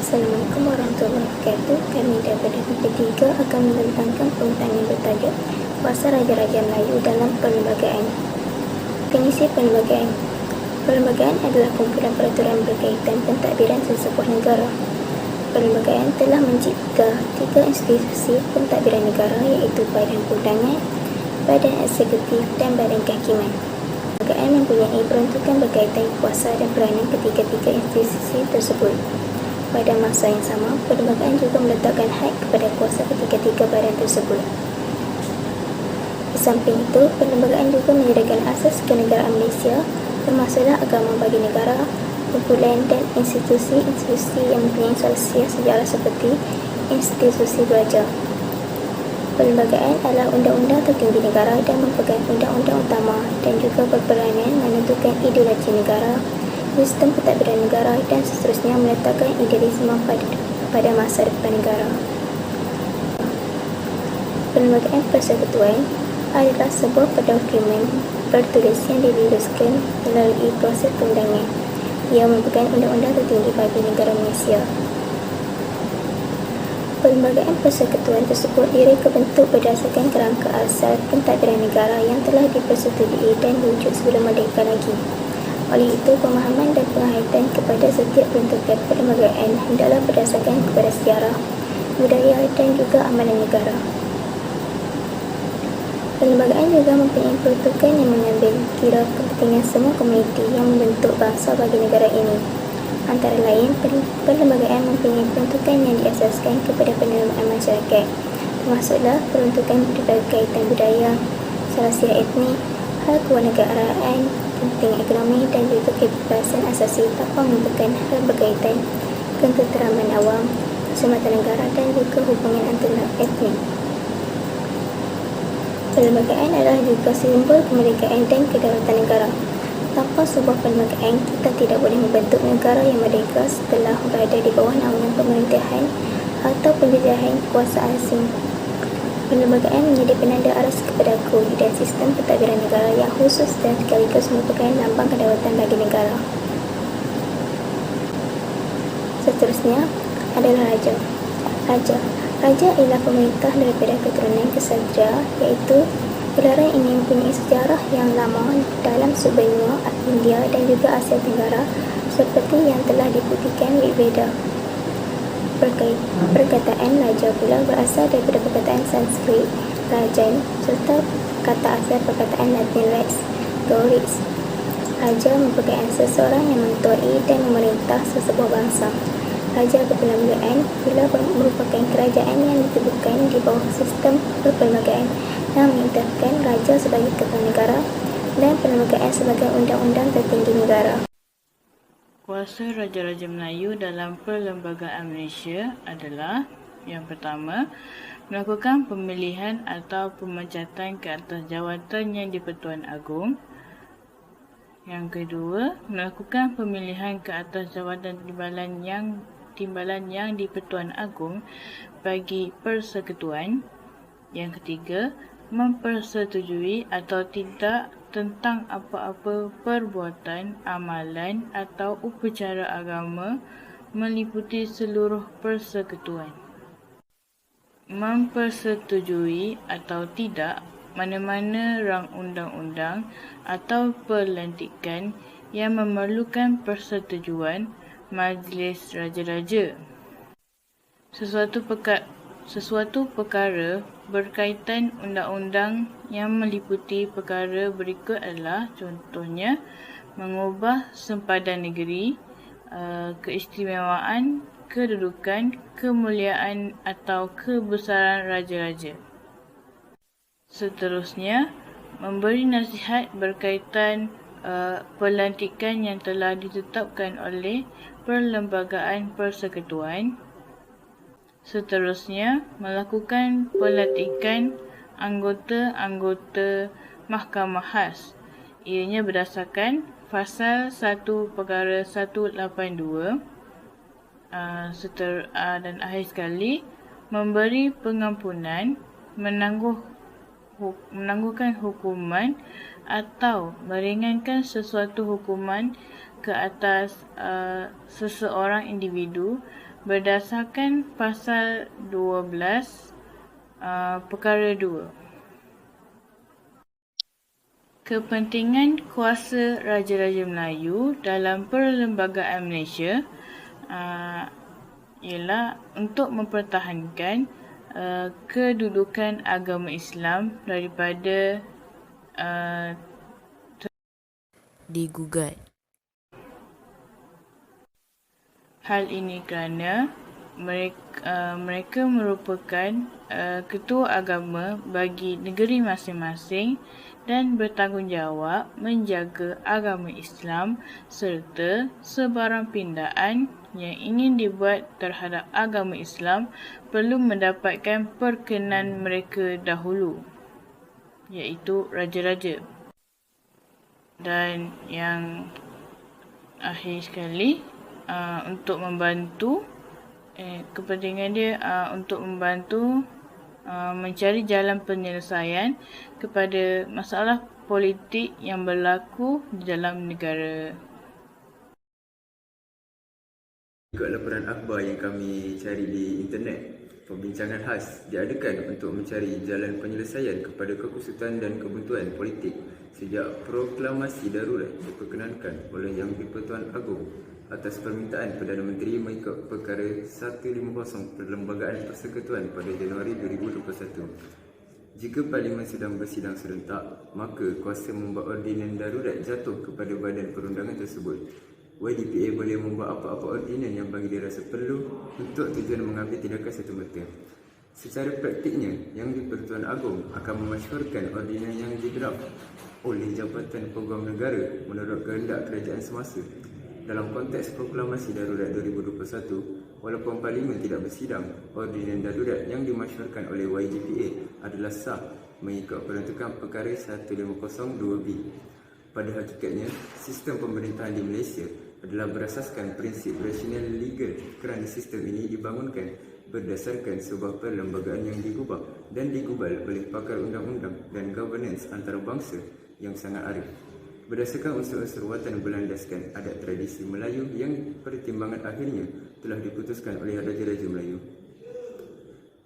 Assalamualaikum warahmatullahi wabarakatuh. Kami daripada P3 akan membentangkan pembintangan yang bertajuk Kuasa Raja-Raja Melayu dalam Perlembagaan. Definisi perlembagaan. Perlembagaan adalah kumpulan peraturan berkaitan pentadbiran sesebuah negara. Perlembagaan telah mencipta 3 institusi pentadbiran negara, iaitu Badan Perundangan, Badan Eksekutif dan Badan Kehakiman. Perlembagaan mempunyai peruntukan berkaitan kuasa dan peranan ketiga-tiga institusi tersebut. Pada masa yang sama, perlembagaan juga meletakkan had kepada kuasa ketiga-tiga badan tersebut. Di samping itu, perlembagaan juga menyediakan asas kenegaraan Malaysia, termasuklah agama bagi negara, kumpulan dan institusi-institusi yang mempunyai salsiah sejarah seperti institusi belajar. Perlembagaan adalah undang-undang tertinggi negara dan merupakan undang-undang utama dan juga berperanan menentukan ideologi negara, sistem pentadbiran negara dan seterusnya, meletakkan idealisme pada masa depan negara. Perlembagaan Persekutuan adalah sebuah dokumen bertulis yang diluluskan melalui proses perundangan. Ia merupakan undang-undang tertinggi bagi negara Malaysia. Perlembagaan persekutuan tersebut direka bentuk berdasarkan kerangka asal pentadbiran negara yang telah dipersetujui dan wujud sebelum merdeka lagi. Oleh itu, pemahaman dan penghayatan kepada setiap peruntukan perlembagaan hendaklah berdasarkan kepada sejarah, budaya dan juga amalan negara. Perlembagaan juga mempunyai peruntukan yang mengambil kira kepentingan semua komuniti yang membentuk bangsa bagi negara ini. Antara lain, perlembagaan mempunyai peruntukan yang diasaskan kepada penerimaan masyarakat, termasuklah peruntukan berkaitan budaya, salsiah etnik, hal kewarganegaraan, kepentingan ekonomi dan juga kebebasan asasi tanpa merupakan hal berkaitan ketenteraman awam, keselamatan negara dan juga hubungan antara etnik. Perlembagaan adalah juga simbol kemerdekaan dan kedaulatan negara. Tanpa sebuah perlembagaan, kita tidak boleh membentuk negara yang merdeka setelah berada di bawah naungan pemerintahan atau penjajahan kuasa asing. Perlembagaan menjadi penanda aras kepada kewujudan sistem pentadbiran negara yang khusus dan sekaligus merupakan lambang kedaulatan bagi negara. Seterusnya adalah Raja. Raja ialah pemerintah daripada keturunan ksatria, iaitu gelaran ini mempunyai sejarah yang lama dalam subbenua India dan juga Asia Tenggara seperti yang telah dibuktikan di Veda. Perkataan Raja pula berasal daripada perkataan Sanskrit Rajan serta kata asal perkataan Latin Rex, Gorix. Raja merupakan seseorang yang mengetuai dan memerintah sesebuah bangsa. Raja berperlembagaan pula merupakan kerajaan yang ditubuhkan di bawah sistem perlembagaan yang menetapkan raja sebagai kepala negara dan perlembagaan sebagai undang-undang tertinggi negara. Kuasa Raja-Raja Melayu dalam Perlembagaan Malaysia adalah: yang pertama, melakukan pemilihan atau pemecatan ke atas jawatan yang di-Pertuan Agong. Yang kedua, melakukan pemilihan ke atas jawatan timbalan yang di-Pertuan Agong bagi persekutuan. Yang ketiga, mempersetujui atau tidak tentang apa-apa perbuatan, amalan atau upacara agama meliputi seluruh persekutuan. Mempersetujui atau tidak mana-mana rang undang-undang atau pelantikan yang memerlukan persetujuan Majlis Raja-Raja. Sesuatu perkara berkaitan undang-undang yang meliputi perkara berikut adalah, contohnya, mengubah sempadan negeri, keistimewaan, kedudukan, kemuliaan atau kebesaran raja-raja. Seterusnya, memberi nasihat berkaitan pelantikan yang telah ditetapkan oleh Perlembagaan Persekutuan. Seterusnya, melakukan pelantikan anggota-anggota Mahkamah Khas. Ianya berdasarkan Fasal 1 Perkara 182. Dan akhir sekali, memberi pengampunan, menangguhkan hukuman atau meringankan sesuatu hukuman ke atas seseorang individu berdasarkan pasal 12 perkara 2. Kepentingan kuasa Raja-Raja Melayu dalam Perlembagaan Malaysia ialah untuk mempertahankan kedudukan agama Islam daripada digugat. Hal ini kerana mereka merupakan ketua agama bagi negeri masing-masing dan bertanggungjawab menjaga agama Islam serta sebarang pindaan yang ingin dibuat terhadap agama Islam perlu mendapatkan perkenan mereka dahulu, iaitu raja-raja. Dan yang akhir sekali, untuk membantu kepentingan dia untuk membantu mencari jalan penyelesaian kepada masalah politik yang berlaku di dalam negara. Juga laporan akhbar yang kami cari di internet, perbincangan khas diadakan untuk mencari jalan penyelesaian kepada kekusutan dan kebuntuan politik sejak proklamasi darurat diperkenankan oleh Yang di-Pertuan Agong atas permintaan Perdana Menteri mengikut Perkara 150 Perlembagaan Persekutuan pada Januari 2021. Jika Parlimen sedang bersidang serentak, maka kuasa membuat ordinan darurat jatuh kepada badan perundangan tersebut. YDPA boleh membuat apa-apa ordinan yang bagi dia rasa perlu untuk tujuan mengambil tindakan serta-merta. Secara praktiknya, Yang di-Pertuan Agong akan memasyhurkan ordinan yang didraft oleh Jabatan Peguam Negara menurut kehendak kerajaan semasa. Dalam konteks proklamasi darurat 2021, walaupun Parlimen tidak bersidang, ordinan darurat yang dimasyhurkan oleh YGPA adalah sah mengikut peruntukan Perkara 150(2)B. Pada hakikatnya, sistem pemerintahan di Malaysia adalah berasaskan prinsip rasional legal kerana sistem ini dibangunkan berdasarkan sebuah perlembagaan yang digubah dan digubal oleh pakar undang-undang dan governance antarabangsa yang sangat arif. Berdasarkan unsur-unsur watan berlandaskan adat tradisi Melayu yang pertimbangan akhirnya telah diputuskan oleh Raja-Raja Melayu.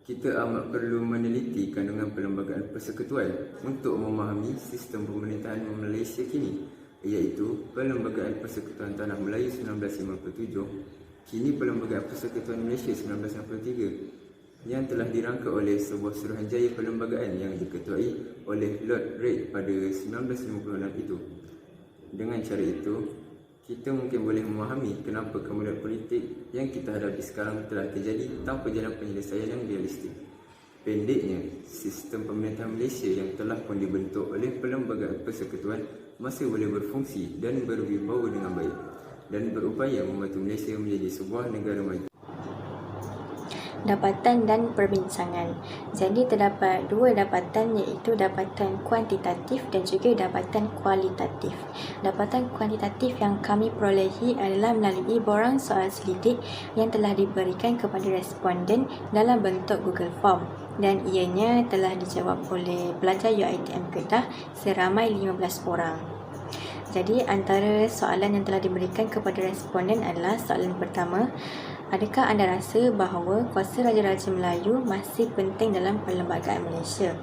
Kita amat perlu meneliti kandungan perlembagaan persekutuan untuk memahami sistem pemerintahan Malaysia kini, iaitu Perlembagaan Persekutuan Tanah Melayu 1957, kini Perlembagaan Persekutuan Malaysia 1963, yang telah dirangka oleh sebuah suruhanjaya perlembagaan yang diketuai oleh Lord Reid pada 1956 itu. Dengan cara itu, kita mungkin boleh memahami kenapa kemudahan politik yang kita hadapi sekarang telah terjadi tanpa jalan penyelesaian yang realistik. Pendeknya, sistem pemerintahan Malaysia yang telah pun dibentuk oleh Perlembagaan Persekutuan masih boleh berfungsi dan berwibawa dengan baik dan berupaya membantu Malaysia menjadi sebuah negara maju. Dapatan dan perbincangan. Jadi terdapat dua dapatan, iaitu dapatan kuantitatif dan juga dapatan kualitatif. Dapatan kuantitatif yang kami perolehi adalah melalui borang soal selidik yang telah diberikan kepada responden dalam bentuk Google Form, dan ianya telah dijawab oleh pelajar UiTM Kedah seramai 15 orang. Jadi antara soalan yang telah diberikan kepada responden adalah soalan pertama, adakah anda rasa bahawa kuasa Raja-Raja Melayu masih penting dalam Perlembagaan Malaysia?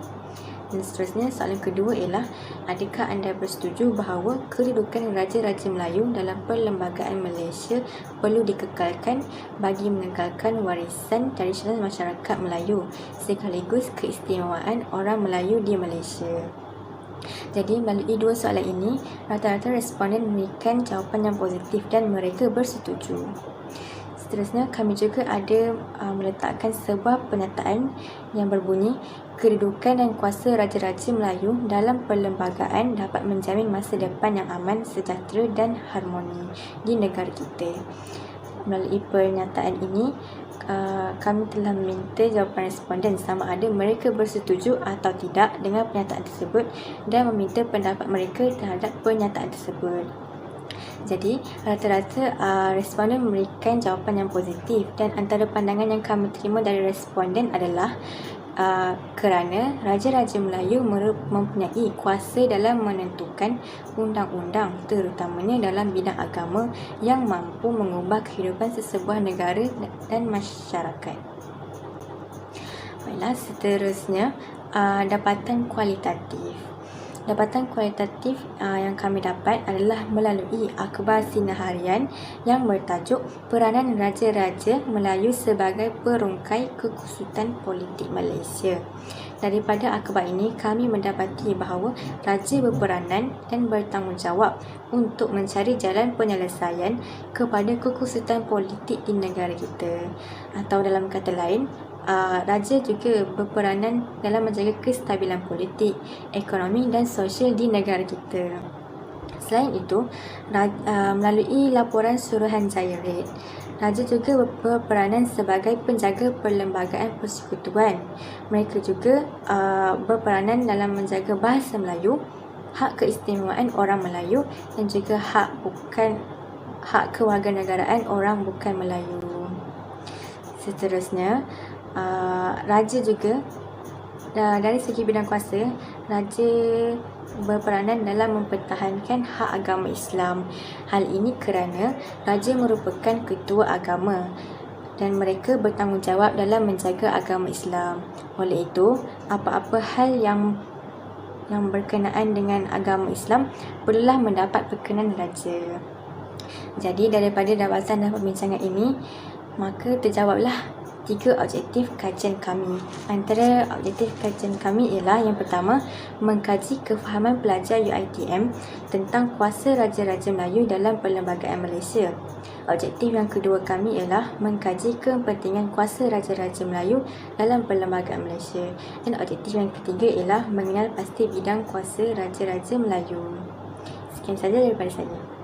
Dan seterusnya, soalan kedua ialah, adakah anda bersetuju bahawa kedudukan Raja-Raja Melayu dalam Perlembagaan Malaysia perlu dikekalkan bagi mengekalkan warisan tradisional masyarakat Melayu sekaligus keistimewaan orang Melayu di Malaysia? Jadi melalui dua soalan ini, rata-rata responden memberikan jawapan yang positif dan mereka bersetuju. Seterusnya, kami juga ada meletakkan sebuah pernyataan yang berbunyi, kedudukan dan kuasa Raja-Raja Melayu dalam perlembagaan dapat menjamin masa depan yang aman, sejahtera dan harmoni di negara kita. Melalui pernyataan ini, kami telah meminta jawapan responden sama ada mereka bersetuju atau tidak dengan pernyataan tersebut dan meminta pendapat mereka terhadap pernyataan tersebut. Jadi, rata-rata responden memberikan jawapan yang positif, dan antara pandangan yang kami terima dari responden adalah kerana Raja-Raja Melayu mempunyai kuasa dalam menentukan undang-undang, terutamanya dalam bidang agama yang mampu mengubah kehidupan sesebuah negara dan masyarakat. Baiklah, seterusnya dapatan kualitatif. Dapatan kualitatif yang kami dapat adalah melalui akhbar Sinar Harian yang bertajuk Peranan Raja-Raja Melayu sebagai Perungkai Kekusutan Politik Malaysia. Daripada akhbar ini, kami mendapati bahawa Raja berperanan dan bertanggungjawab untuk mencari jalan penyelesaian kepada kekusutan politik di negara kita. Atau dalam kata lain, Raja juga berperanan dalam menjaga kestabilan politik, ekonomi dan sosial di negara kita. Selain itu, melalui laporan Suruhanjaya Red, Raja juga berperanan sebagai penjaga perlembagaan persekutuan. Mereka juga berperanan dalam menjaga bahasa Melayu, hak keistimewaan orang Melayu dan juga hak kewarganegaraan orang bukan Melayu. Seterusnya, Raja juga dari segi bidang kuasa, Raja berperanan dalam mempertahankan hak agama Islam. Hal ini kerana Raja merupakan ketua agama dan mereka bertanggungjawab dalam menjaga agama Islam. Oleh itu, apa-apa hal yang berkenaan dengan agama Islam perlulah mendapat perkenan Raja. Jadi daripada dapatan dan perbincangan ini, maka terjawablah 3 objektif kajian kami. Antara objektif kajian kami ialah yang pertama, mengkaji kefahaman pelajar UiTM tentang kuasa Raja-Raja Melayu dalam Perlembagaan Malaysia. Objektif yang kedua kami ialah mengkaji kepentingan kuasa Raja-Raja Melayu dalam Perlembagaan Malaysia. Dan objektif yang ketiga ialah mengenal pasti bidang kuasa Raja-Raja Melayu. Sekian saja daripada saya.